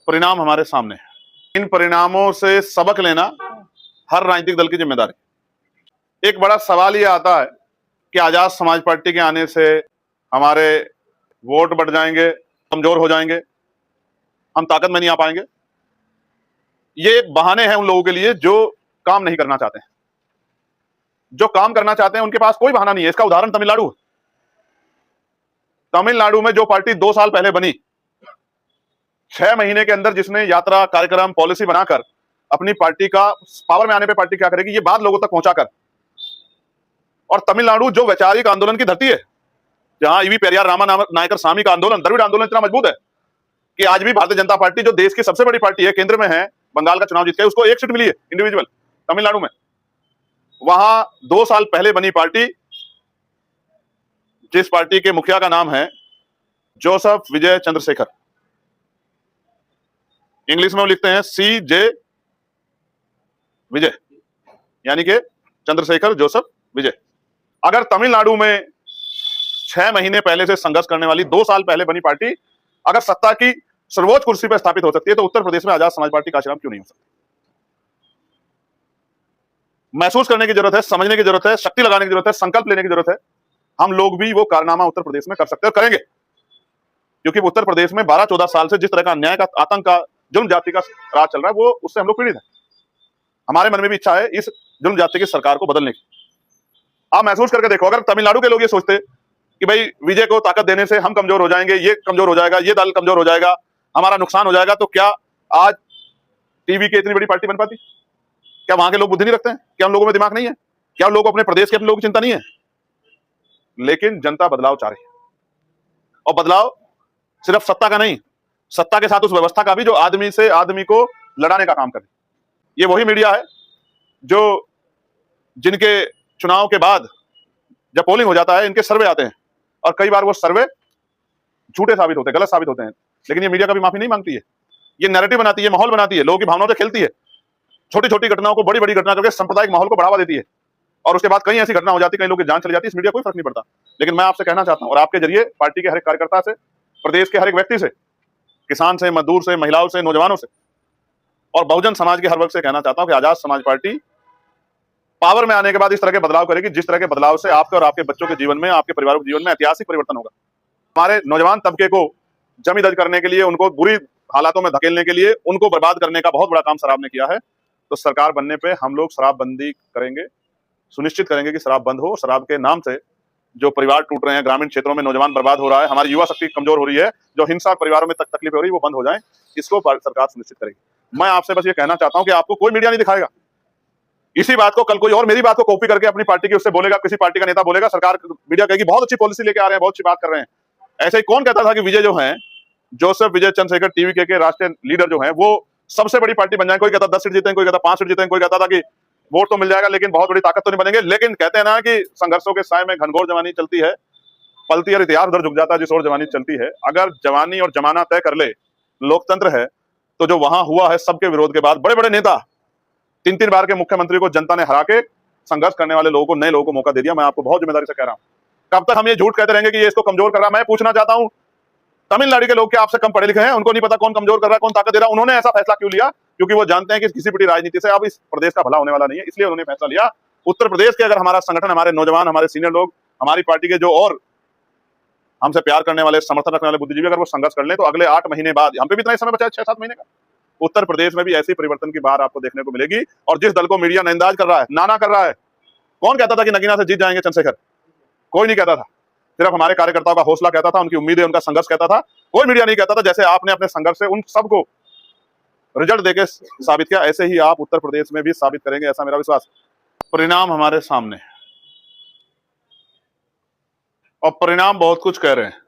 परिणाम हमारे सामने है। इन परिणामों से सबक लेना हर राजनीतिक दल की जिम्मेदारी। एक बड़ा सवाल ये आता है कि आजाद समाज पार्टी के आने से हमारे वोट बढ़ जाएंगे, कमजोर हो जाएंगे, हम ताकत में नहीं आ पाएंगे। ये बहाने हैं उन लोगों के लिए जो काम नहीं करना चाहते हैं। जो काम करना चाहते हैं उनके पास कोई बहाना नहीं है। इसका उदाहरण तमिलनाडु। तमिलनाडु में जो पार्टी 2 साल पहले बनी, 6 महीने के अंदर जिसने यात्रा, कार्यक्रम, पॉलिसी बनाकर अपनी पार्टी का पावर में आने पे पार्टी क्या करेगी ये बात लोगों तक पहुंचाकर, और तमिलनाडु जो वैचारिक आंदोलन की धरती है, जहां ईवी पेरियार रामा नायकर स्वामी का आंदोलन, द्रविड़ आंदोलन इतना मजबूत है कि आज भी भारतीय जनता पार्टी जो देश की सबसे बड़ी पार्टी है, केंद्र में है, बंगाल का चुनाव जीत के उसको 1 सीट मिली है इंडिविजुअल तमिलनाडु में। वहां 2 साल पहले बनी पार्टी, जिस पार्टी के मुखिया का नाम है जोसेफ विजय चंद्रशेखर, इंग्लिश में वो लिखते हैं CJ विजय, यानी कि चंद्रशेखर जोसेफ विजय। अगर तमिलनाडु में 6 महीने पहले से संघर्ष करने वाली 2 साल पहले बनी पार्टी अगर सत्ता की सर्वोच्च कुर्सी पर स्थापित हो सकती है, तो उत्तर प्रदेश में आजाद समाज पार्टी का आश्रम क्यों नहीं हो सकता? महसूस करने की जरूरत है, समझने की जरूरत है, शक्ति लगाने की जरूरत है, संकल्प लेने की जरूरत है। हम लोग भी वो कारनामा उत्तर प्रदेश में कर सकते हैं और करेंगे, क्योंकि उत्तर प्रदेश में 12-14 साल से जिस तरह का अन्याय का, आतंक का, जुल्म जाति का राज चल रहा है, वो उससे हम लोग पीड़ित हैं। हमारे मन में भी इच्छा है इस जुल्म जाति की सरकार को बदलने की। आप महसूस करके देखो, अगर तमिलनाडु के लोग ये सोचते कि भाई विजय को ताकत देने से हम कमजोर हो जाएंगे, ये कमजोर हो जाएगा, ये दल कमजोर हो जाएगा, हमारा नुकसान हो जाएगा, तो क्या आज टीवी की इतनी बड़ी पार्टी बन पाती? क्या वहां के लोग बुद्धि नहीं रखते हैं? क्या उन लोगों में दिमाग नहीं है? क्या उन लोगों को अपने प्रदेश के अपने लोगों की चिंता नहीं है? लेकिन जनता बदलाव चाह रही है, और बदलाव सिर्फ सत्ता का नहीं, सत्ता के साथ उस व्यवस्था का भी जो आदमी से आदमी को लड़ाने का काम करे। ये वही मीडिया है जो जिनके चुनाव के बाद जब पोलिंग हो जाता है, इनके सर्वे आते हैं और कई बार वो सर्वे झूठे साबित होते हैं, गलत साबित होते हैं, लेकिन ये मीडिया कभी माफी नहीं मांगती है। ये नैरेटिव बनाती है, माहौल बनाती है, लोगों की भावनाओं से खेलती है, छोटी छोटी घटनाओं को बड़ी बड़ी घटना करके सांप्रदायिक माहौल को बढ़ावा देती है, और उसके बाद कई ऐसी घटना हो जाती है, कई लोगों की जान चली जाती है। इस मीडिया कोई फर्क नहीं पड़ता। लेकिन मैं आपसे कहना चाहता हूं, और आपके जरिए पार्टी के हर एक कार्यकर्ता से, प्रदेश के हर एक व्यक्ति से, किसान से, मजदूर से, महिलाओं से, नौजवानों से और बहुजन समाज के हर वर्ग से कहना चाहता हूं कि आजाद समाज पार्टी पावर में आने के बाद इस तरह के बदलाव करेगी, जिस तरह के बदलाव से आपके और आपके बच्चों के जीवन में, आपके परिवारों के जीवन में ऐतिहासिक परिवर्तन होगा। हमारे नौजवान तबके को जमी दर्ज करने के लिए, उनको बुरी हालातों में धकेलने के लिए, उनको बर्बाद करने का बहुत बड़ा काम शराब ने किया है। तो सरकार बनने पे हम लोग शराबबंदी करेंगे, सुनिश्चित करेंगे कि शराब बंद हो। शराब के नाम से जो परिवार टूट रहे हैं, ग्रामीण क्षेत्रों में नौजवान बर्बाद हो रहा है, हमारी युवा शक्ति कमजोर हो रही है, जो हिंसा परिवारों में तकलीफ हो रही है, वो बंद हो जाए, इसको सरकार सुनिश्चित करेगी। मैं आपसे बस ये कहना चाहता हूं कि आपको कोई मीडिया नहीं दिखाएगा। इसी बात को कल कोई और मेरी बात को कॉपी करके अपनी पार्टी की उससे बोलेगा, किसी पार्टी का नेता बोलेगा, सरकार मीडिया कहेगी बहुत अच्छी पॉलिसी लेके आ रहे हैं, बहुत अच्छी बात कर रहे हैं। ऐसे ही कौन कहता था कि विजय जो है, जोसेफ विजय चंद्रशेखर टीवी के राष्ट्रीय लीडर जो है, वो सबसे बड़ी पार्टी बन जाए? कोई कहता 10 सीट जीतेंगे, कोई कहता 5 सीट जीतेंगे, कोई कहता था कि वोट तो मिल जाएगा लेकिन बहुत बड़ी ताकत तो नहीं बनेंगे। लेकिन कहते हैं ना कि संघर्षों के साय में घनघोर जवानी चलती है, पलती और इतिहास उधर झुक जाता है जिस ओर जवानी चलती है। अगर जवानी और जमाना तय कर ले, लोकतंत्र है, तो जो वहां हुआ है सबके विरोध के बाद, बड़े बड़े नेता, 3-3 बार के मुख्यमंत्री को जनता ने हरा के संघर्ष करने वाले लोगों को, नए लोगों को मौका दे दिया। मैं आपको बहुत जिम्मेदारी से कह रहा हूं, कब तक हम ये झूठ कहते रहेंगे कि ये इसको कमजोर कर रहा है? मैं पूछना चाहता हूं, तमिलनाडु के लोग क्या आपसे कम पढ़े लिखे हैं? उनको नहीं पता कौन कमजोर कर रहा है, कौन ताकत दे रहा है? उन्होंने ऐसा फैसला क्यों लिया? क्योंकि वो जानते हैं कि किसी भी राजनीति से अब इस प्रदेश का भला होने वाला नहीं है, इसलिए उन्होंने फैसला लिया। उत्तर प्रदेश के अगर हमारा संगठन, हमारे नौजवान, हमारे सीनियर लोग, हमारी पार्टी के जो और हमसे प्यार करने वाले, समर्थन रखने वाले बुद्धिजीवी अगर वो संघर्ष कर लें, तो अगले 8 महीने बाद, हम पे भी इतना समय बचा है 6-7 महीने का, उत्तर प्रदेश में भी ऐसी परिवर्तन की बात आपको देखने को मिलेगी। और जिस दल को मीडिया नंदाज कर रहा है, नाना कर रहा है, कौन कहता था कि नगीना से जीत जाएंगे चंद्रशेखर? कोई नहीं कहता था। सिर्फ हमारे कार्यकर्ताओं का हौसला कहता था, उनकी उम्मीदें, उनका संघर्ष कहता था। कोई मीडिया नहीं कहता था। जैसे आपने अपने संघर्ष से उन सबको रिजल्ट देके साबित किया, ऐसे ही आप उत्तर प्रदेश में भी साबित करेंगे, ऐसा मेरा विश्वास। परिणाम हमारे सामने है और परिणाम बहुत कुछ कह रहे हैं।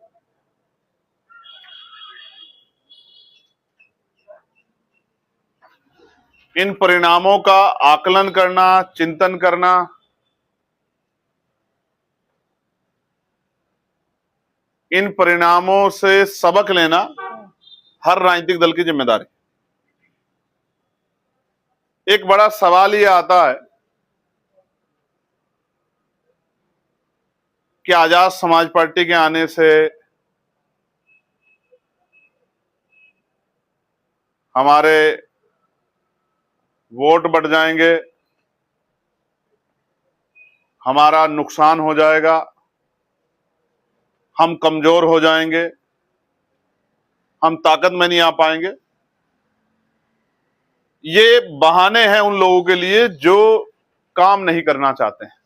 इन परिणामों का आकलन करना, चिंतन करना, इन परिणामों से सबक लेना हर राजनीतिक दल की जिम्मेदारी। एक बड़ा सवाल यह आता है कि आजाद समाज पार्टी के आने से हमारे वोट बढ़ जाएंगे, हमारा नुकसान हो जाएगा, हम कमजोर हो जाएंगे, हम ताकत में नहीं आ पाएंगे। ये बहाने हैं उन लोगों के लिए जो काम नहीं करना चाहते हैं।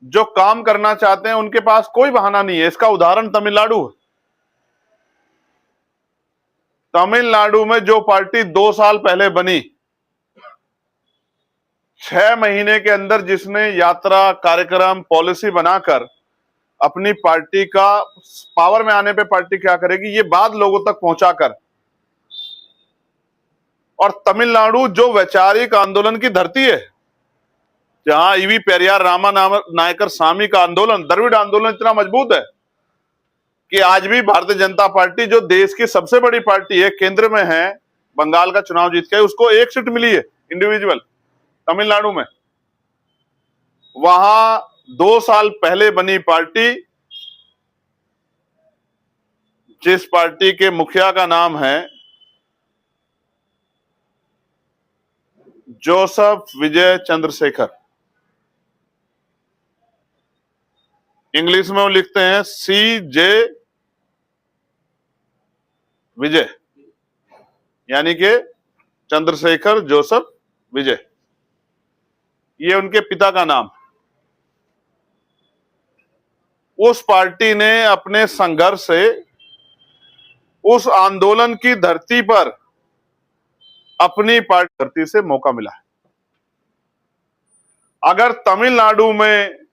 जो काम करना चाहते हैं उनके पास कोई बहाना नहीं है। इसका उदाहरण तमिलनाडु है। तमिलनाडु में जो पार्टी 2 साल पहले बनी, 6 महीने के अंदर जिसने यात्रा, कार्यक्रम, पॉलिसी बनाकर अपनी पार्टी का पावर में आने पे पार्टी क्या करेगी ये बात लोगों तक पहुंचाकर, और तमिलनाडु जो वैचारिक आंदोलन की धरती है, जहां ईवी पेरियार रामा नायकर स्वामी का आंदोलन, द्रविड़ आंदोलन इतना मजबूत है कि आज भी भारतीय जनता पार्टी जो देश की सबसे बड़ी पार्टी है, केंद्र में है, बंगाल का चुनाव जीत के, उसको 1 सीट मिली है इंडिविजुअल तमिलनाडु में। वहां 2 साल पहले बनी पार्टी, जिस पार्टी के मुखिया का नाम है जोसेफ विजय चंद्रशेखर, इंग्लिश में वो लिखते हैं CJ विजय, यानी कि चंद्रशेखर जोसेफ विजय, ये उनके पिता का नाम। उस पार्टी ने अपने संघर्ष से उस आंदोलन की धरती पर अपनी पार्टी धरती से मौका मिला है। अगर तमिलनाडु में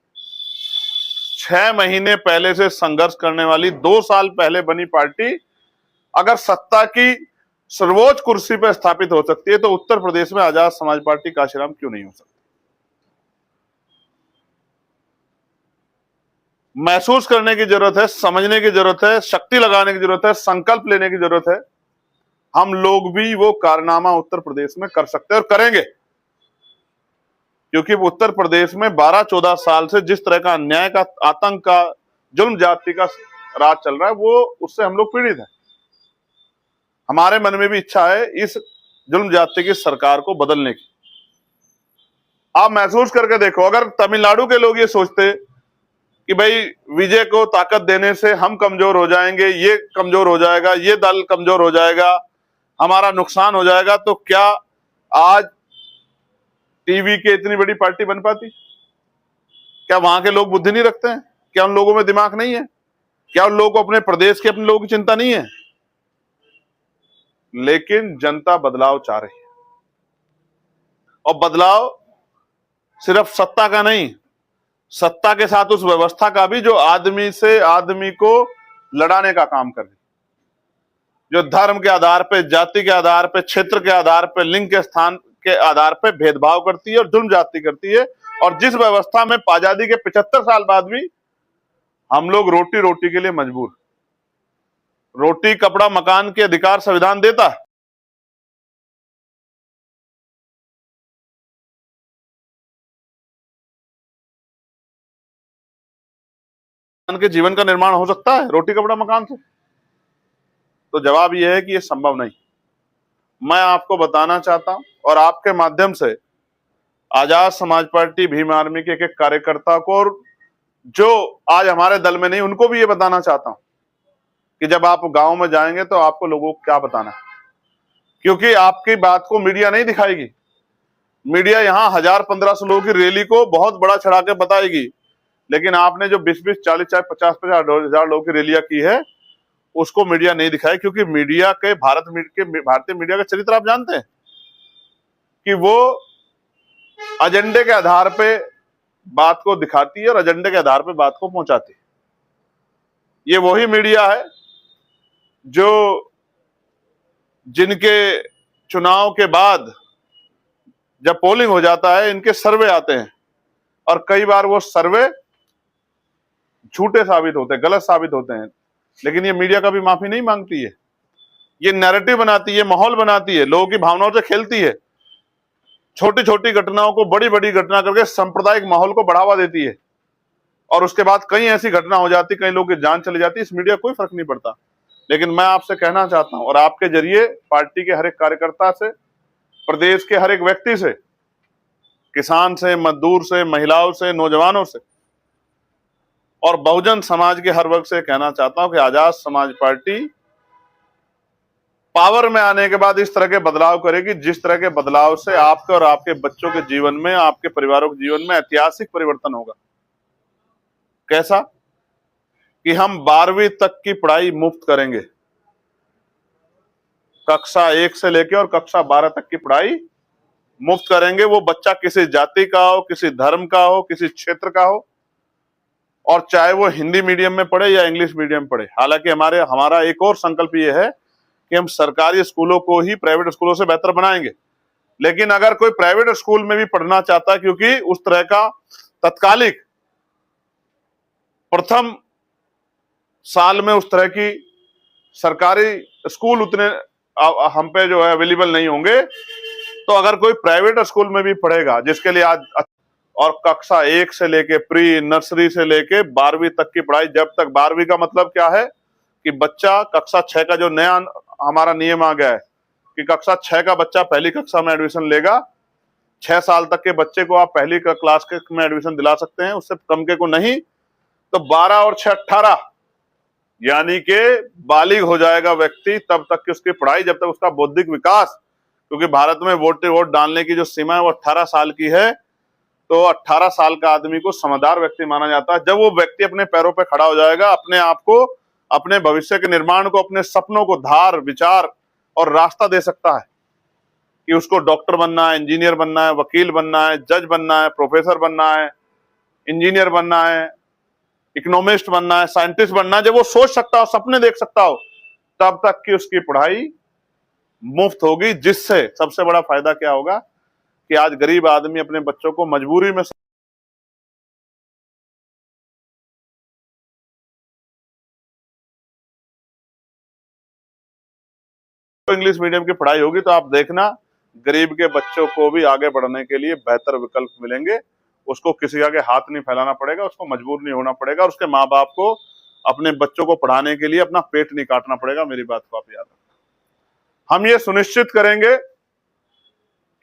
6 महीने पहले से संघर्ष करने वाली 2 साल पहले बनी पार्टी अगर सत्ता की सर्वोच्च कुर्सी पर स्थापित हो सकती है, तो उत्तर प्रदेश में आजाद समाज पार्टी कांशीराम क्यों नहीं हो सकती? महसूस करने की जरूरत है, समझने की जरूरत है, शक्ति लगाने की जरूरत है, संकल्प लेने की जरूरत है। हम लोग भी वो कारनामा उत्तर प्रदेश में कर सकते हैं और करेंगे, क्योंकि उत्तर प्रदेश में 12-14 साल से जिस तरह का अन्याय का, आतंक का, जुल्म जाति का राज चल रहा है, वो उससे हम लोग पीड़ित हैं। हमारे मन में भी इच्छा है इस जुल्म जाति की सरकार को बदलने की। आप महसूस करके देखो, अगर तमिलनाडु के लोग ये सोचते कि भाई विजय को ताकत देने से हम कमजोर हो जाएंगे, ये कमजोर हो जाएगा, ये दल कमजोर हो जाएगा, हमारा नुकसान हो जाएगा, तो क्या आज टीवी के इतनी बड़ी पार्टी बन पाती? क्या वहां के लोग बुद्धि नहीं रखते हैं? क्या उन लोगों में दिमाग नहीं है? क्या उन लोगों को अपने प्रदेश के, अपने लोगों की चिंता नहीं है? लेकिन जनता बदलाव चाह रही है, और बदलाव सिर्फ सत्ता का नहीं, सत्ता के साथ उस व्यवस्था का भी जो आदमी से आदमी को लड़ाने का काम कर रही, जो धर्म के आधार पे, जाति के आधार पे, क्षेत्र के आधार पे, लिंग के स्थान के आधार पे भेदभाव करती है और जुल्म जाति करती है, और जिस व्यवस्था में आजादी के 75 साल बाद भी हम लोग रोटी रोटी के लिए मजबूर। रोटी, कपड़ा, मकान के अधिकार संविधान देता है, के जीवन का निर्माण हो सकता है रोटी, कपड़ा, मकान से? तो जवाब यह है कि यह संभव नहीं। मैं आपको बताना चाहता हूं, और आपके माध्यम से आजाद समाज पार्टी, भीम आर्मी के एक कार्यकर्ता को, और जो आज हमारे दल में नहीं, उनको भी ये बताना चाहता हूं कि जब आप गांव में जाएंगे तो आपको लोगों को क्या बताना है, क्योंकि आपकी बात को मीडिया नहीं दिखाएगी। मीडिया यहां 1000-1500 लोगों की रैली को बहुत बड़ा चढ़ा के बताएगी, लेकिन आपने जो 20-20, 40-40, 50-50 लोगों की रैलियां की है, उसको मीडिया नहीं दिखाई, क्योंकि मीडिया के, भारतीय मीडिया का चरित्र आप जानते हैं कि वो एजेंडे के आधार पे बात को दिखाती है और एजेंडे के आधार पे बात को पहुंचाती है। ये वही मीडिया है जो जिनके चुनाव के बाद जब पोलिंग हो जाता है, इनके सर्वे आते हैं, और कई बार वो सर्वे झूठे साबित होते हैं, गलत साबित होते हैं, लेकिन ये मीडिया कभी माफी नहीं मांगती है। ये नैरेटिव बनाती है, माहौल बनाती है, लोगों की भावनाओं से खेलती है, छोटी छोटी घटनाओं को बड़ी बड़ी घटना करके सांप्रदायिक माहौल को बढ़ावा देती है, और उसके बाद कई ऐसी घटना हो जाती, कई लोगों की जान चली जाती, इस मीडिया को कोई फर्क नहीं पड़ता। लेकिन मैं आपसे कहना चाहता हूं और आपके जरिए पार्टी के हर एक कार्यकर्ता से, प्रदेश के हर एक व्यक्ति से, किसान से, मजदूर से, महिलाओं से, नौजवानों से और बहुजन समाज के हर वर्ग से कहना चाहता हूं कि आजाद समाज पार्टी पावर में आने के बाद इस तरह के बदलाव करेगी जिस तरह के बदलाव से आपके और आपके बच्चों के जीवन में, आपके परिवारों के जीवन में ऐतिहासिक परिवर्तन होगा। कैसा? कि हम 12वीं तक की पढ़ाई मुफ्त करेंगे। कक्षा 1 से लेकर और कक्षा 12 तक की पढ़ाई मुफ्त करेंगे। वो बच्चा किसी जाति का हो, किसी धर्म का हो, किसी क्षेत्र का हो, और चाहे वो हिंदी मीडियम में पढ़े या इंग्लिश मीडियम पढ़े। हालांकि हमारा एक और संकल्प ये है कि हम सरकारी स्कूलों को ही प्राइवेट स्कूलों से बेहतर बनाएंगे। लेकिन अगर कोई प्राइवेट स्कूल में भी पढ़ना चाहता है, क्योंकि उस तरह का तत्कालिक प्रथम साल में उस तरह की सरकारी स्कूल उतने हम पे जो है अवेलेबल नहीं होंगे, तो अगर कोई प्राइवेट स्कूल में भी पढ़ेगा, जिसके लिए आज और कक्षा 1 से लेके प्री नर्सरी से लेके 12वीं तक की पढ़ाई, जब तक 12वीं का मतलब क्या है कि बच्चा कक्षा 6 का जो नया हमारा नियम आ गया है कि कक्षा 6 का बच्चा पहली कक्षा में एडमिशन लेगा। 6 साल तक के बच्चे को आप पहली क्लास के में एडमिशन दिला सकते हैं, उससे कम के को नहीं। तो 12 और 6 18, यानी कि बालिग हो जाएगा व्यक्ति तब तक की उसकी पढ़ाई, जब तक उसका बौद्धिक विकास, क्योंकि भारत में वोट डालने की जो सीमा है वो 18 साल की है। तो 18 साल का आदमी को समझदार व्यक्ति माना जाता है। जब वो व्यक्ति अपने पैरों पे खड़ा हो जाएगा, अपने आप को, अपने भविष्य के निर्माण को, अपने सपनों को धार, विचार और रास्ता दे सकता है कि उसको डॉक्टर बनना है, इंजीनियर बनना है, वकील बनना है, जज बनना है, प्रोफेसर बनना है, इंजीनियर बनना है, इकोनॉमिस्ट बनना है, साइंटिस्ट बनना है। जब वो सोच सकता हो, सपने देख सकता हो, तब तक की उसकी पढ़ाई मुफ्त होगी। जिससे सबसे बड़ा फायदा क्या होगा कि आज गरीब आदमी अपने बच्चों को मजबूरी में इंग्लिश मीडियम की पढ़ाई होगी, तो आप देखना गरीब के बच्चों को भी आगे बढ़ने के लिए बेहतर विकल्प मिलेंगे। उसको किसी आगे हाथ नहीं फैलाना पड़ेगा, उसको मजबूर नहीं होना पड़ेगा, और उसके माँ बाप को अपने बच्चों को पढ़ाने के लिए अपना पेट नहीं काटना पड़ेगा। मेरी बात को आप याद रखें। हम ये सुनिश्चित करेंगे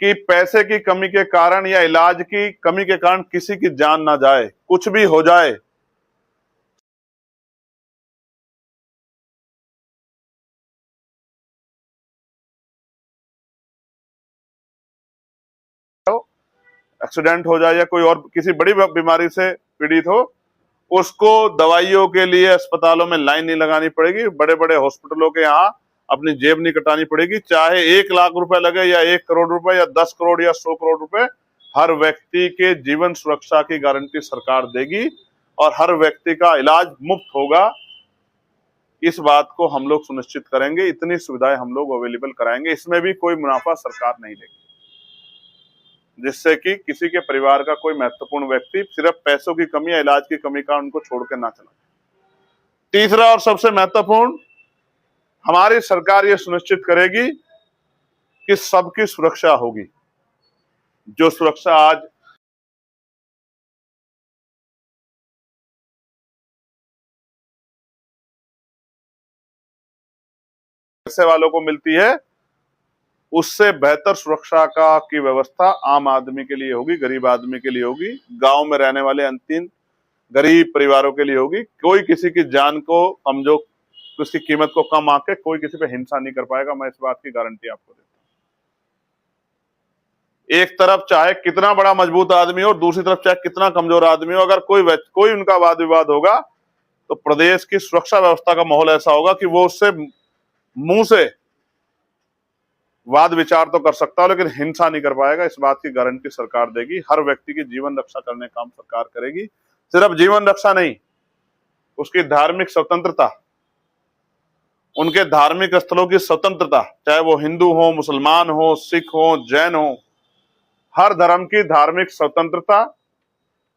कि पैसे की कमी के कारण या इलाज की कमी के कारण किसी की जान ना जाए, कुछ भी हो जाए। एक्सीडेंट हो जाए या कोई और किसी बड़ी बीमारी से पीड़ित हो, उसको दवाइयों के लिए अस्पतालों में लाइन नहीं लगानी पड़ेगी, बड़े बड़े हॉस्पिटलों के यहाँ अपनी जेब नहीं कटानी पड़ेगी। चाहे 1 लाख रुपए लगे या 1 करोड़ रुपए या 10 करोड़ या 100 करोड़ रुपए, हर व्यक्ति के जीवन सुरक्षा की गारंटी सरकार देगी और हर व्यक्ति का इलाज मुफ्त होगा। इस बात को हम लोग सुनिश्चित करेंगे। इतनी सुविधाएं हम लोग अवेलेबल कराएंगे। इसमें भी कोई मुनाफा सरकार नहीं लेगी, जिससे कि किसी के परिवार का कोई महत्वपूर्ण व्यक्ति सिर्फ पैसों की कमी या इलाज की कमी का उनको छोड़ के ना चला। तीसरा और सबसे महत्वपूर्ण, हमारी सरकार ये सुनिश्चित करेगी कि सबकी सुरक्षा होगी। जो सुरक्षा आज पैसे वालों को मिलती है, उससे बेहतर सुरक्षा की व्यवस्था आम आदमी के लिए होगी, गरीब आदमी के लिए होगी, गांव में रहने वाले अंतिम गरीब परिवारों के लिए होगी। कोई किसी की जान को कमजोर, उसकी कीमत को कम आके कोई किसी पे हिंसा नहीं कर पाएगा। मैं इस बात की गारंटी आपको देता हूं। एक तरफ चाहे कितना बड़ा मजबूत आदमी हो, दूसरी तरफ चाहे कितना कमजोर आदमी हो, अगर कोई उनका वाद विवाद होगा तो प्रदेश की सुरक्षा व्यवस्था का माहौल ऐसा होगा कि वो उससे मुंह से वाद विचार तो कर सकता हो, लेकिन हिंसा नहीं कर पाएगा। इस बात की गारंटी सरकार देगी। हर व्यक्ति की जीवन रक्षा करने का काम सरकार करेगी। सिर्फ जीवन रक्षा नहीं, उसकी धार्मिक स्वतंत्रता, उनके धार्मिक स्थलों की स्वतंत्रता, चाहे वो हिंदू हो, मुसलमान हो, सिख हो, जैन हो, हर धर्म की धार्मिक स्वतंत्रता,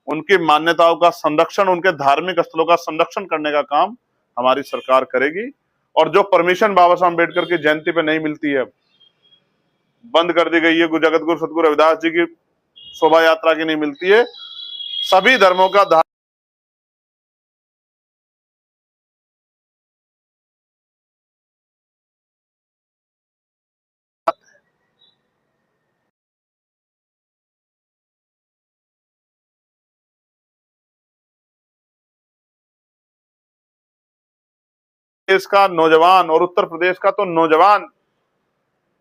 उनकी मान्यताओं का संरक्षण, उनके धार्मिक स्थलों का संरक्षण करने का काम हमारी सरकार करेगी। और जो परमिशन बाबा साहब अम्बेडकर की जयंती पे नहीं मिलती है, बंद कर दी गई है, जगत गुरु सतगुरु रविदास जी की शोभा यात्रा की नहीं मिलती है, सभी धर्मों का देश का नौजवान और उत्तर प्रदेश का तो नौजवान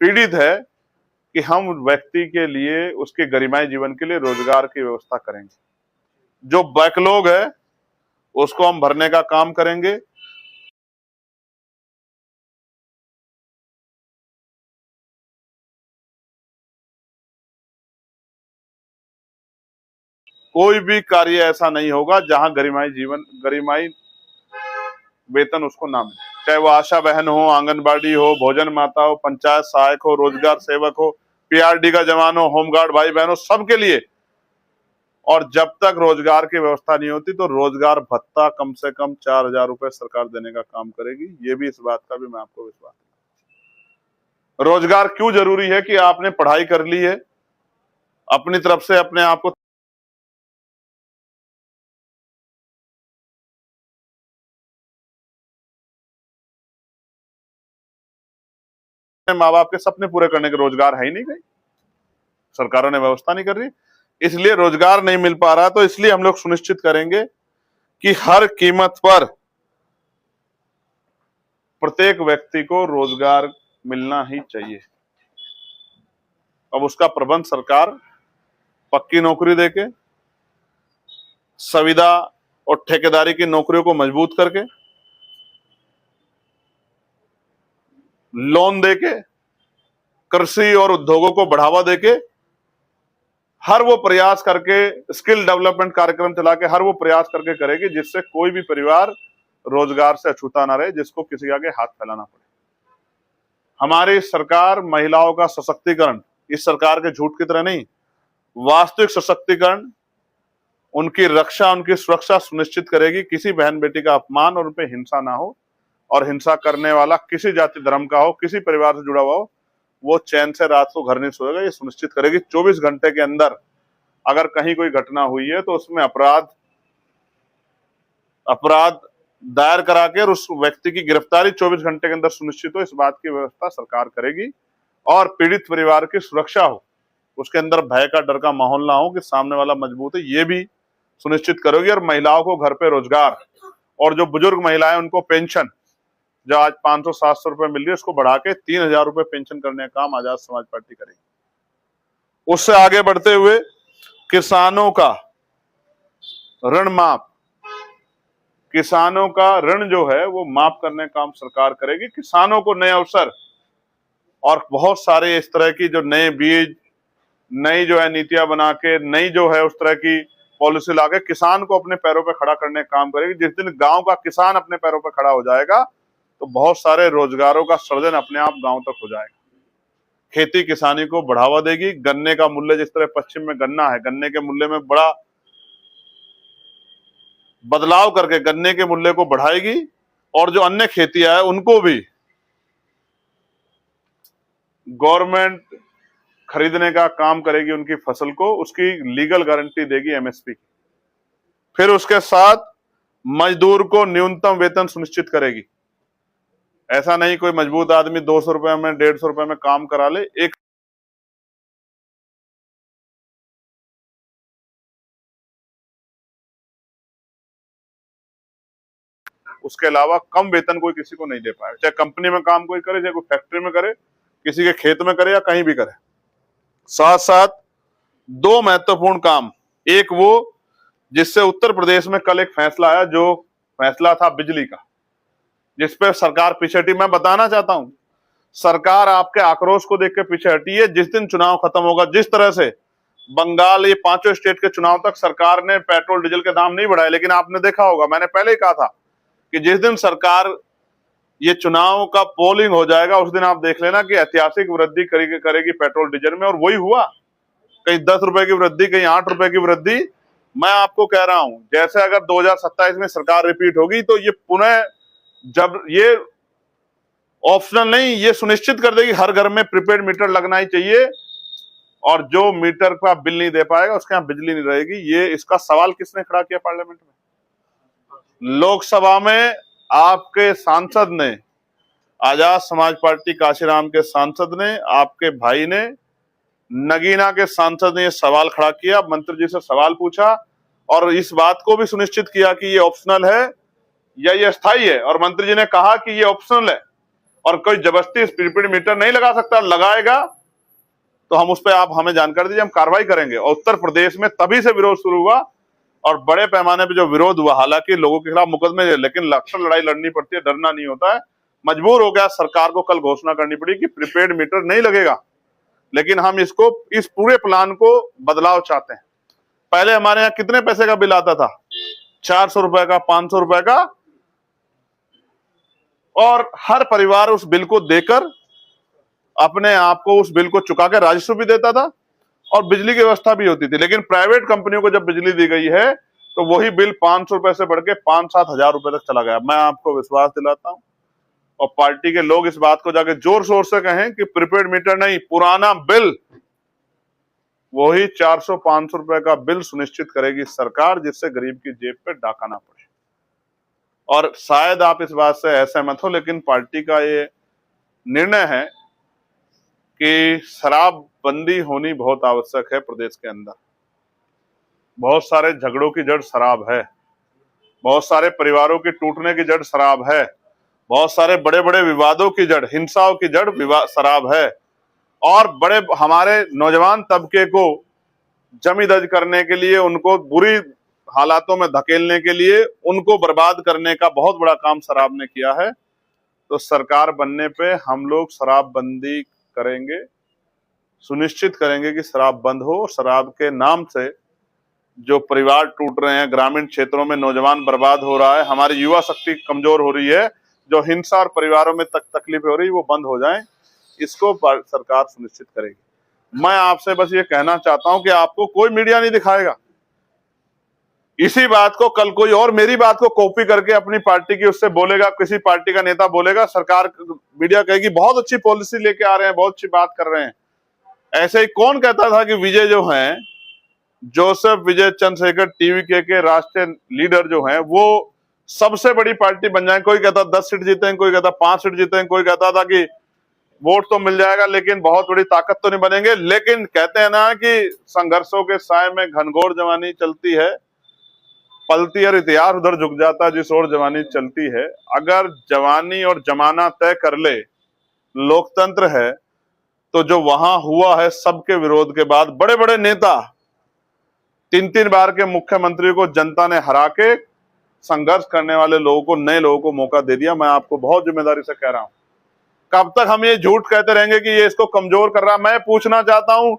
पीड़ित है कि हम व्यक्ति के लिए, उसके गरिमाई जीवन के लिए रोजगार की व्यवस्था करेंगे। जो बैकलॉग है उसको हम भरने का काम करेंगे। कोई भी कार्य ऐसा नहीं होगा जहां गरिमाई वेतन उसको ना मिले, चाहे वो आशा बहन हो, आंगनबाड़ी हो, भोजन माता हो, पंचायत सहायक हो, रोजगार सेवक हो, पीआरडी का जवान हो, होमगार्ड भाई बहन हो, सबके लिए। और जब तक रोजगार की व्यवस्था नहीं होती तो रोजगार भत्ता कम से कम 4,000 रुपए सरकार देने का काम करेगी। ये भी, इस बात का भी मैं आपको विश्वास। रोजगार क्यों जरूरी है कि आपने पढ़ाई कर ली है, अपनी तरफ से अपने आप को माँ बाप के सपने पूरे करने के रोजगार है ही नहीं, कहीं सरकारों ने व्यवस्था नहीं कर रही, इसलिए रोजगार नहीं मिल पा रहा। तो इसलिए हम लोग सुनिश्चित करेंगे कि हर कीमत पर प्रत्येक व्यक्ति को रोजगार मिलना ही चाहिए। अब उसका प्रबंध सरकार पक्की नौकरी देके, संविदा और ठेकेदारी की नौकरियों को मजबूत करके, लोन देके, कृषि और उद्योगों को बढ़ावा देके, हर वो प्रयास करके, स्किल डेवलपमेंट कार्यक्रम चला के हर वो प्रयास करके करेगी जिससे कोई भी परिवार रोजगार से अछूता ना रहे, जिसको किसी के आगे हाथ फैलाना पड़े। हमारी सरकार महिलाओं का सशक्तिकरण, इस सरकार के झूठ की तरह नहीं, वास्तविक सशक्तिकरण, उनकी रक्षा, उनकी सुरक्षा सुनिश्चित करेगी। किसी बहन बेटी का अपमान और उन पर हिंसा ना हो, और हिंसा करने वाला किसी जाति धर्म का हो, किसी परिवार से जुड़ा हुआ हो, वो चैन से रात को घर नहीं सोएगा। ये सुनिश्चित करेगी 24 घंटे के अंदर अगर कहीं कोई घटना हुई है तो उसमें अपराध दायर करा के और उस व्यक्ति की गिरफ्तारी 24 घंटे के अंदर सुनिश्चित हो, इस बात की व्यवस्था सरकार करेगी। और पीड़ित परिवार की सुरक्षा हो, उसके अंदर भय का, डर का माहौल ना हो कि सामने वाला मजबूत है, ये भी सुनिश्चित करोगी। और महिलाओं को घर पे रोजगार, और जो बुजुर्ग महिलाएं उनको पेंशन, जो आज 500-700 रुपए मिल रही है, उसको बढ़ा के 3,000 रुपए पेंशन करने का काम आजाद समाज पार्टी करेगी। उससे आगे बढ़ते हुए किसानों का ऋण माफ, किसानों का ऋण जो है वो माफ करने का काम सरकार करेगी। किसानों को नए अवसर और बहुत सारे इस तरह की जो नए बीज, नई जो है नीतियां बना के, नई जो है उस तरह की पॉलिसी लाके किसान को अपने पैरों पे खड़ा करने का काम करेगी। जिस दिन गांव का किसान अपने पैरों पे खड़ा हो जाएगा तो बहुत सारे रोजगारों का सृजन अपने आप गांव तक हो जाएगा। खेती किसानी को बढ़ावा देगी। गन्ने का मूल्य, जिस तरह पश्चिम में गन्ना है, गन्ने के मूल्य में बड़ा बदलाव करके गन्ने के मूल्य को बढ़ाएगी। और जो अन्य खेतियां है उनको भी गवर्नमेंट खरीदने का काम करेगी, उनकी फसल को, उसकी लीगल गारंटी देगी एमएसपी की। फिर उसके साथ मजदूर को न्यूनतम वेतन सुनिश्चित करेगी। ऐसा नहीं कोई मजबूत आदमी 200 रुपए में, 150 रुपए में काम करा ले। एक उसके अलावा कम वेतन कोई किसी को नहीं दे पाएगा, चाहे कंपनी में काम कोई करे, चाहे कोई फैक्ट्री में करे, किसी के खेत में करे या कहीं भी करे। साथ साथ दो महत्वपूर्ण काम, एक वो जिससे उत्तर प्रदेश में कल एक फैसला आया, जो फैसला था बिजली का, जिसपे सरकार पीछे हटी। मैं बताना चाहता हूं, सरकार आपके आक्रोश को देख के पीछे हटी है। जिस दिन चुनाव खत्म होगा, जिस तरह से बंगाल, ये 5 स्टेट के चुनाव तक सरकार ने पेट्रोल डीजल के दाम नहीं बढ़ाए, लेकिन आपने देखा होगा, मैंने पहले ही कहा था कि जिस दिन सरकार, ये चुनाव का पोलिंग हो जाएगा, उस दिन आप देख लेना कि ऐतिहासिक वृद्धि करेगी पेट्रोल डीजल में। और वही हुआ, कहीं 10 रुपए की वृद्धि, कहीं 8 रुपए की वृद्धि। मैं आपको कह रहा हूं, जैसे अगर 2027 में सरकार रिपीट होगी तो ये पुनः, जब ये ऑप्शनल नहीं, ये सुनिश्चित कर देगी हर घर में प्रीपेड मीटर लगना ही चाहिए, और जो मीटर का बिल नहीं दे पाएगा उसके यहाँ बिजली नहीं रहेगी। ये, इसका सवाल किसने खड़ा किया पार्लियामेंट में? लोकसभा में आपके सांसद ने, आजाद समाज पार्टी काशीराम के सांसद ने, आपके भाई ने, नगीना के सांसद ने ये सवाल खड़ा किया, मंत्री जी से सवाल पूछा और इस बात को भी सुनिश्चित किया कि ये ऑप्शनल है, या ये अस्थायी है? और मंत्री जी ने कहा कि ये ऑप्शनल है और कोई जबरदस्ती प्रीपेड मीटर नहीं लगा सकता, लगाएगा तो हम उस पर आप हमें जानकारी दीजिए, हम कार्रवाई करेंगे। और उत्तर प्रदेश में तभी से विरोध शुरू हुआ और बड़े पैमाने पे जो विरोध हुआ, हालांकि लोगों के खिलाफ मुकदमे, लेकिन अक्सर लड़ाई लड़नी पड़ती है, डरना नहीं होता है। मजबूर हो गया सरकार को कल घोषणा करनी पड़ी कि प्रीपेड मीटर नहीं लगेगा, लेकिन हम इसको, इस पूरे प्लान को बदलाव चाहते हैं। पहले हमारे यहाँ कितने पैसे का बिल आता था? 400 रुपए का, 500 रुपए का, और हर परिवार उस बिल को देकर अपने आप को, उस बिल को चुका के राजस्व भी देता था और बिजली की व्यवस्था भी होती थी। लेकिन प्राइवेट कंपनियों को जब बिजली दी गई है तो वही बिल 500 रुपए से बढ़ के 5-7 हजार रुपए तक चला गया। मैं आपको विश्वास दिलाता हूं, और पार्टी के लोग इस बात को जाके जोर शोर से कहें कि प्रीपेड मीटर नहीं, पुराना बिल, वही 400-500 रुपए का बिल सुनिश्चित करेगी सरकार, जिससे गरीब की जेब पे डाका ना पड़े। और शायद आप इस बात से असहमत हो, लेकिन पार्टी का ये निर्णय है कि शराबबंदी होनी बहुत आवश्यक है प्रदेश के अंदर। बहुत सारे झगड़ों की जड़ शराब है, बहुत सारे परिवारों के टूटने की जड़ शराब है, बहुत सारे बड़े बड़े विवादों की जड़, हिंसाओं की जड़ शराब है। और बड़े हमारे नौजवान तबके को जमी दज करने के लिए, उनको बुरी हालातों में धकेलने के लिए, उनको बर्बाद करने का बहुत बड़ा काम शराब ने किया है। तो सरकार बनने पे हम लोग शराबबंदी करेंगे, सुनिश्चित करेंगे कि शराब बंद हो। शराब के नाम से जो परिवार टूट रहे हैं, ग्रामीण क्षेत्रों में नौजवान बर्बाद हो रहा है, हमारी युवा शक्ति कमजोर हो रही है, जो हिंसा और परिवारों में तकलीफ हो रही है, वो बंद हो जाए, इसको सरकार सुनिश्चित करेगी। मैं आपसे बस ये कहना चाहता हूं कि आपको कोई मीडिया नहीं दिखाएगा। इसी बात को कल कोई और मेरी बात को कॉपी करके अपनी पार्टी की उससे बोलेगा, किसी पार्टी का नेता बोलेगा, सरकार मीडिया कहेगी बहुत अच्छी पॉलिसी लेके आ रहे हैं, बहुत अच्छी बात कर रहे हैं। ऐसे ही कौन कहता था कि विजय जो हैं, जोसेफ विजय चंद्रशेखर टीवीके के राष्ट्रीय लीडर जो हैं, वो सबसे बड़ी पार्टी बन जाए? कोई कहता 10 सीट जीते, कोई कहता 5 सीट जीते, कोई कहता था कि वोट तो मिल जाएगा लेकिन बहुत बड़ी ताकत तो नहीं बनेंगे। लेकिन कहते हैं ना कि संघर्षों के साय में घनघोर जवानी चलती है, पलती और इतिहास उधर झुक जाता जिस ओर जवानी चलती है। अगर जवानी और जमाना तय कर ले, लोकतंत्र है, तो जो वहां हुआ है सबके विरोध के बाद, बड़े बड़े नेता, 3-3 बार के मुख्यमंत्री को जनता ने हरा के संघर्ष करने वाले लोगों को, नए लोगों को मौका दे दिया। मैं आपको बहुत जिम्मेदारी से कह रहा हूं, कब तक हम ये झूठ कहते रहेंगे कि ये इसको कमजोर कर रहा है? मैं पूछना चाहता हूं,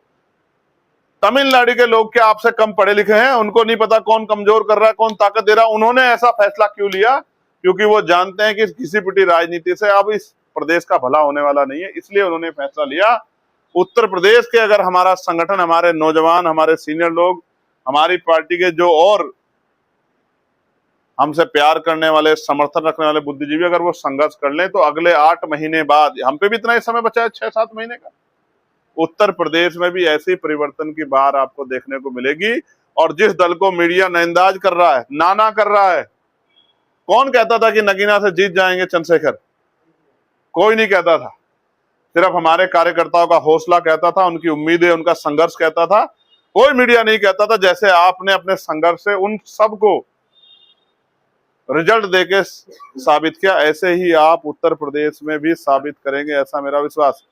तमिलनाडु के लोग क्या आपसे कम पढ़े लिखे हैं? उनको नहीं पता कौन कमजोर कर रहा है, कौन ताकत दे रहा है? उन्होंने ऐसा फैसला क्यों लिया? क्योंकि वो जानते हैं कि घिसी पिटी राजनीति से अब इस प्रदेश का भला होने वाला नहीं है, इसलिए उन्होंने फैसला लिया। उत्तर प्रदेश के अगर हमारा संगठन, हमारे नौजवान, हमारे सीनियर लोग, हमारी पार्टी के जो और हमसे प्यार करने वाले, समर्थन रखने वाले बुद्धिजीवी, अगर वो संघर्ष कर लें तो अगले 8 महीने बाद, हम पे भी इतना ही समय बचा है 6-7 महीने का, उत्तर प्रदेश में भी ऐसी परिवर्तन की बात आपको देखने को मिलेगी। और जिस दल को मीडिया नजरअंदाज कर रहा है, नाना कर रहा है, कौन कहता था कि नगीना से जीत जाएंगे चंद्रशेखर? कोई नहीं कहता था, सिर्फ हमारे कार्यकर्ताओं का हौसला कहता था, उनकी उम्मीदें, उनका संघर्ष कहता था। कोई मीडिया नहीं कहता था। जैसे आपने अपने संघर्ष से उन सबको रिजल्ट देके साबित किया, ऐसे ही आप उत्तर प्रदेश में भी साबित करेंगे, ऐसा मेरा विश्वास।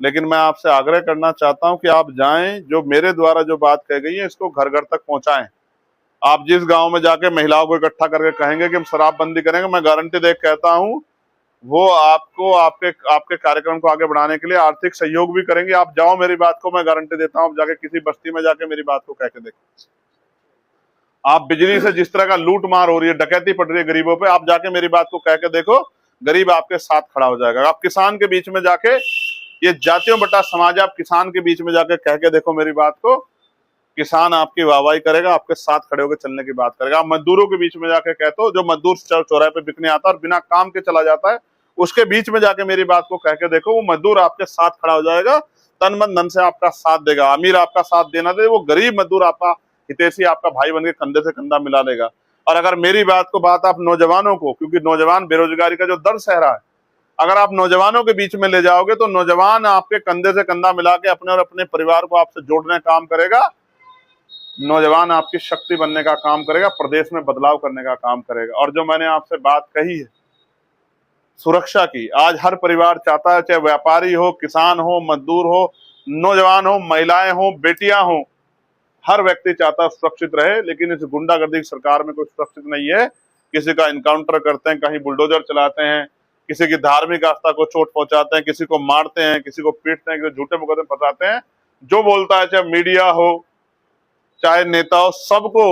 लेकिन मैं आपसे आग्रह करना चाहता हूं कि आप जाएं, जो मेरे द्वारा जो बात कही गई है इसको घर घर तक पहुंचाएं। आप जिस गांव में जाके महिलाओं को इकट्ठा करके कहेंगे कि हम शराबबंदी करेंगे, मैं गारंटी दे कहता हूं वो आपको, आपके कार्यक्रम को आगे बढ़ाने के लिए आर्थिक सहयोग भी करेंगे। आप जाओ, मेरी बात को मैं गारंटी देता हूं, आप जाके किसी बस्ती में जाके मेरी बात को कह के देखो। आप बिजली से जिस तरह का लूट मार हो रही है, डकैती पड़ रही है गरीबों पे, आप जाके मेरी बात को कह के देखो, गरीब आपके साथ खड़ा हो जाएगा। आप किसान के बीच में जाके, ये जातियों बटा समाज, आप किसान के बीच में जाके कह के देखो मेरी बात को, किसान आपकी वाहवाही करेगा, आपके साथ खड़े होकर चलने की बात करेगा। आप मजदूरों के बीच में जाके कहते हो, जो मजदूर चौराहे पे बिकने आता है और बिना काम के चला जाता है, उसके बीच में जाके मेरी बात को कह के देखो, वो मजदूर आपके साथ खड़ा हो जाएगा, तन मन धन से आपका साथ देगा। अमीर आपका साथ देना दे, वो गरीब मजदूर आपका हितैषी, आपका भाई बन के कंधे से कंधा मिला लेगा। और अगर मेरी बात आप नौजवानों को, क्योंकि नौजवान बेरोजगारी का जो दर्द सह रहा है, अगर आप नौजवानों के बीच में ले जाओगे तो नौजवान आपके कंधे से कंधा मिला के अपने और अपने परिवार को आपसे जोड़ने का काम करेगा। नौजवान आपकी शक्ति बनने का काम करेगा, प्रदेश में बदलाव करने का काम करेगा। और जो मैंने आपसे बात कही है सुरक्षा की, आज हर परिवार चाहता है, चाहे व्यापारी हो, किसान हो, मजदूर हो, नौजवान हो, महिलाएं हो, बेटियां हो, हर व्यक्ति चाहता है सुरक्षित रहे। लेकिन इस गुंडागर्दी की सरकार में कोई सुरक्षित नहीं है। किसी का इनकाउंटर करते हैं, कहीं बुलडोजर चलाते हैं, किसी की धार्मिक आस्था को चोट पहुंचाते हैं, किसी को मारते हैं, किसी को पीटते हैं, किसी को झूठे मुकदमे फंसाते हैं। जो बोलता है, चाहे मीडिया हो चाहे नेता हो, सबको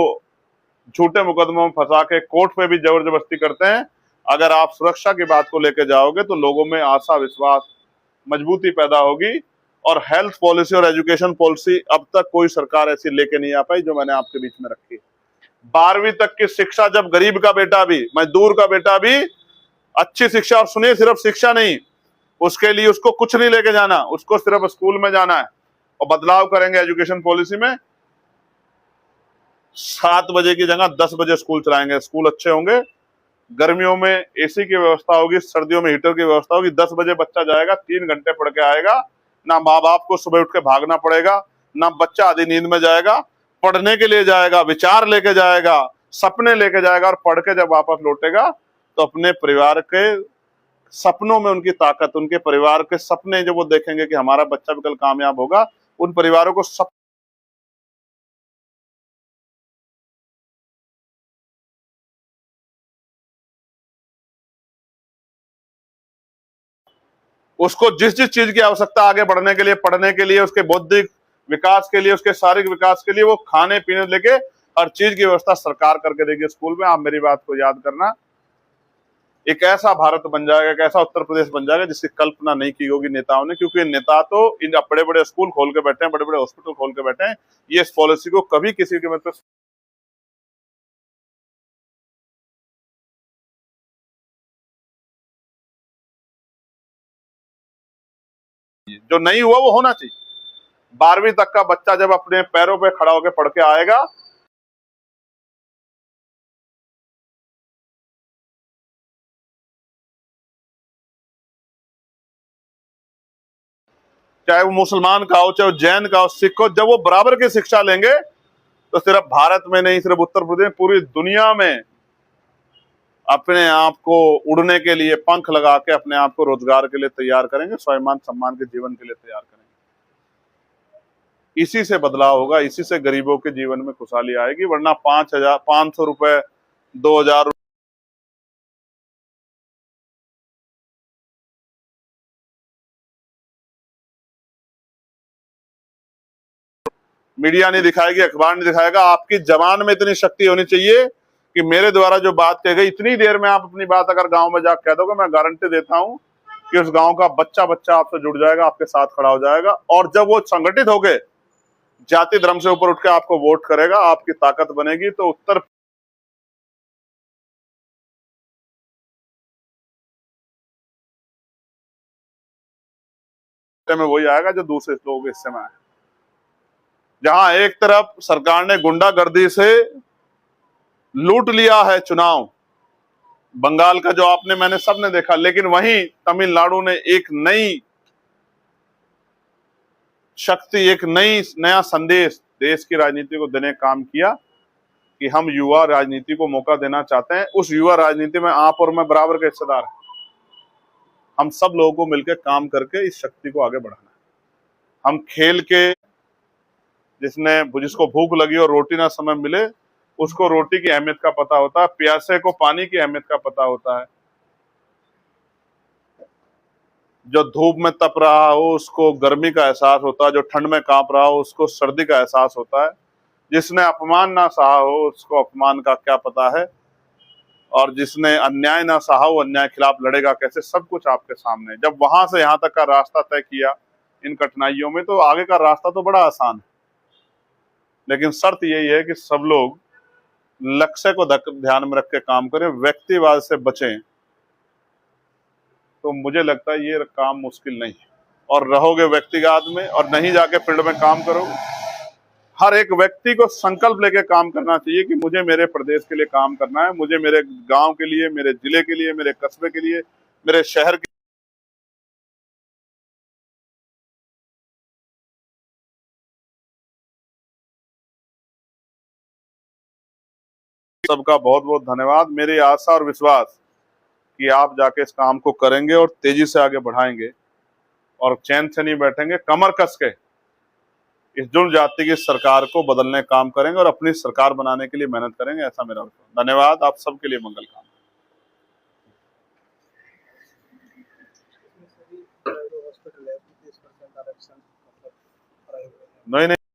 झूठे मुकदमों में फंसा के कोर्ट पे भी जबर जबरदस्ती करते हैं। अगर आप सुरक्षा की बात को लेकर जाओगे तो लोगों में आशा, विश्वास, मजबूती पैदा होगी। और हेल्थ पॉलिसी और एजुकेशन पॉलिसी अब तक कोई सरकार ऐसी लेके नहीं आ पाई जो मैंने आपके बीच में रखी है। 12वीं तक की शिक्षा, जब गरीब का बेटा भी, मजदूर का बेटा भी अच्छी शिक्षा, और सुनिए सिर्फ शिक्षा नहीं, उसके लिए उसको कुछ नहीं लेके जाना, उसको सिर्फ स्कूल में जाना है। और बदलाव करेंगे एजुकेशन पॉलिसी में, 7 बजे की जगह 10 बजे स्कूल चलाएंगे। स्कूल अच्छे होंगे, गर्मियों में एसी की व्यवस्था होगी, सर्दियों में हीटर की व्यवस्था होगी। 10 बजे बच्चा जाएगा, 3 घंटे पढ़ के आएगा। ना माँ बाप को सुबह उठ के भागना पड़ेगा, ना बच्चा आधी नींद में जाएगा। पढ़ने के लिए जाएगा, विचार लेके जाएगा, सपने लेके जाएगा, और पढ़ के जब वापस लौटेगा तो अपने परिवार के सपनों में उनकी ताकत, उनके परिवार के सपने जो वो देखेंगे कि हमारा बच्चा भी कल कामयाब होगा, उन परिवारों को सब उसको जिस जिस चीज की आवश्यकता आगे बढ़ने के लिए, पढ़ने के लिए, उसके बौद्धिक विकास के लिए, उसके शारीरिक विकास के लिए, वो खाने पीने लेके हर चीज की व्यवस्था सरकार करके देगी स्कूल में। आप मेरी बात को याद करना, एक ऐसा भारत बन जाएगा, एक ऐसा उत्तर प्रदेश बन जाएगा जिसकी कल्पना नहीं की होगी नेताओं ने। क्योंकि नेता तो इन बड़े बड़े स्कूल खोल के बैठे हैं, बड़े बड़े हॉस्पिटल खोल के बैठे हैं, ये इस पॉलिसी को कभी किसी के मतलब जो नहीं हुआ वो होना चाहिए। 12वीं तक का बच्चा जब अपने पैरों पे खड़ा होकर पढ़ के आएगा, चाहे वो मुसलमान का हो, चाहे वो जैन का हो, सिख हो, जब वो बराबर की शिक्षा लेंगे तो सिर्फ भारत में नहीं, सिर्फ उत्तर प्रदेश, पूरी दुनिया में अपने आप को उड़ने के लिए पंख लगा के अपने आप को रोजगार के लिए तैयार करेंगे, स्वाभिमान सम्मान के जीवन के लिए तैयार करेंगे। इसी से बदलाव होगा, इसी से गरीबों के जीवन में खुशहाली आएगी। वरना 5,000, 500 रुपए, 2,000 मीडिया नहीं दिखाएगी, अखबार नहीं दिखाएगा। आपकी जबान में इतनी शक्ति होनी चाहिए कि मेरे द्वारा जो बात कही गई, इतनी देर में आप अपनी बात अगर गांव में जाकर कह दोगे, मैं गारंटी देता हूं कि उस गांव का बच्चा बच्चा आपसे जुड़ जाएगा, आपके साथ खड़ा हो जाएगा। और जब वो संगठित हो गए, जाति धर्म से ऊपर उठ के आपको वोट करेगा, आपकी ताकत बनेगी, तो उत्तर में वही आएगा जो दूसरे लोग हिस्से में आए। जहां एक तरफ सरकार ने गुंडागर्दी से लूट लिया है चुनाव, बंगाल का जो आपने मैंने सबने देखा, लेकिन वहीं तमिलनाडु ने एक नई शक्ति, एक नया संदेश देश की राजनीति को देने का काम किया कि हम युवा राजनीति को मौका देना चाहते हैं। उस युवा राजनीति में आप और मैं बराबर के हिस्सेदार हैं। हम सब लोगों को मिलकर काम करके इस शक्ति को आगे बढ़ाना है। हम खेल के, जिसको भूख लगी और रोटी ना समय मिले, उसको रोटी की अहमियत का पता होता है, प्यासे को पानी की अहमियत का पता होता है, जो धूप में तप रहा हो उसको गर्मी का एहसास होता है, जो ठंड में कांप रहा हो उसको सर्दी का एहसास होता है, जिसने अपमान ना सहा हो उसको अपमान का क्या पता है, और जिसने अन्याय ना सहा हो अन्याय के खिलाफ लड़ेगा कैसे। सब कुछ आपके सामने। जब वहां से यहाँ तक का रास्ता तय किया इन कठिनाइयों में, तो आगे का रास्ता तो बड़ा आसान है। लेकिन शर्त यही है कि सब लोग लक्ष्य को ध्यान में रख के काम करें, व्यक्तिवाद से बचें। तो मुझे लगता है ये काम मुश्किल नहीं है। और रहोगे व्यक्तिवाद में और नहीं जाके फील्ड में काम करोगे, हर एक व्यक्ति को संकल्प लेके काम करना चाहिए कि मुझे मेरे प्रदेश के लिए काम करना है, मुझे मेरे गांव के लिए, मेरे जिले के लिए, मेरे कस्बे के लिए, मेरे शहर के सबका बहुत बहुत धन्यवाद। मेरी आशा और विश्वास कि आप जाके इस काम को करेंगे और तेजी से आगे बढ़ाएंगे और चैन से नहीं बैठेंगे, कमर कस के इस जुड़ जाति की सरकार को बदलने का काम करेंगे और अपनी सरकार बनाने के लिए मेहनत करेंगे, ऐसा मेरा विश्वास। धन्यवाद, आप सबके लिए मंगल कामना। नहीं नहीं